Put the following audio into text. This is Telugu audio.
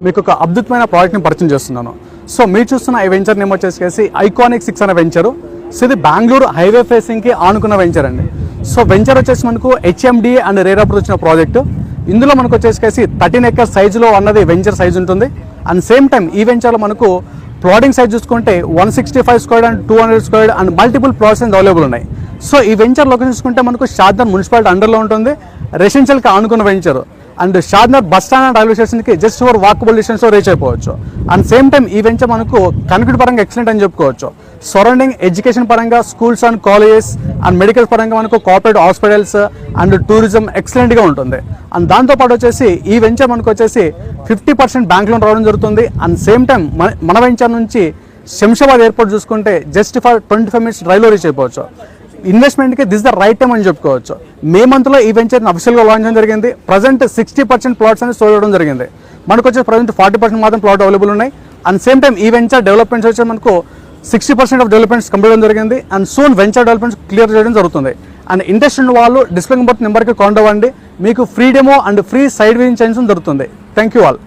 మీకు ఒక అద్భుతమైన ప్రాజెక్ట్ని పరిచయం చేస్తున్నాను. సో మీరు చూస్తున్న ఈ వెంచర్ నేమ్ వచ్చేసి ఐకానిక్ 6 అనే వెంచరు. సో ఇది బెంగళూరు హైవే ఫేసింగ్కి ఆనుకున్న వెంచర్ అండి. సో వెంచర్ వచ్చేసి మనకు HMDA అండ్ రేరా వచ్చిన ప్రాజెక్టు. ఇందులో మనకు వచ్చేసి 13 acres సైజులో అన్నది వెంచర్ సైజ్ ఉంటుంది. అండ్ సేమ్ టైం ఈ వెంచర్లో మనకు ప్లాటింగ్ సైజ్ చూసుకుంటే 165 square and 200 square and multiple plots available ఉన్నాయి. సో ఈ వెంచర్ లొకేషన్ చూసుకుంటే మనకు షాద్నగర్ మున్సిపాలిటీ అండర్లో ఉంటుంది. రెసిడెన్షియల్కి ఆనుకున్న venture and Shadnagar bus stand and railway స్టేషన్కి జస్ట్ ఫర్ వాకబుల్ డిస్టెన్స్లో రీచ్ అయిపోవచ్చు. అండ్ సేమ్ టైం ఈ వెంచర్ మనకు కనెక్టివిటీ పరంగా ఎక్సలెంట్ అని చెప్పుకోవచ్చు. సరౌండింగ్ ఎడ్యుకేషన్ పరంగా schools and colleges and medical పరంగా మనకు కార్పొరేట్ హాస్పిటల్స్ అండ్ టూరిజం ఎక్సలెంట్గా ఉంటుంది. అండ్ దాంతోపాటు వచ్చేసి ఈ వెంచర్ మనకు వచ్చేసి 50% బ్యాంక్ లోన్ రావడం జరుగుతుంది. అండ్ సేమ్ టైం మన వెంచర్ నుంచి శంషాబాద్ ఎయిర్పోర్ట్ చూసుకుంటే జస్ట్ ఫర్ 25 minutes డ్రైవ్లో రీచ్ అయిపోవచ్చు. ఇన్వెస్ట్మెంట్కి దిస్ ద రైట్ టైం అని చెప్పుకోవచ్చు. మే మంత్లో ఈ వెంచర్ని అఫీషియల్గా లాంచ్ చేయడం జరిగింది. ప్రజెంట్ 60% ప్లాట్స్ అనేది సోల్ చేయడం జరిగింది. మనకు వచ్చేసి ప్రజెంట్ 40% మాత్రం ప్లాట్ అవైలబుల్ ఉన్నాయి. అండ్ సేమ్ టైం ఈ వెంచర్ డెవలప్మెంట్స్ వచ్చి మనకు 60% ఆఫ్ డెవలప్మెంట్స్ కంప్లీట్ చేయడం జరిగింది. And soon venture developments clear చేయడం జరుగుతుంది. అండ్ ఇంట్రెస్ట్ ఉన్న వాళ్ళు డిస్ప్లే నెంబర్కి కాంటాక్ట్ అవ్వండి. మీకు free demo and free site visit chance దొరుకుతుంది. Thank you all.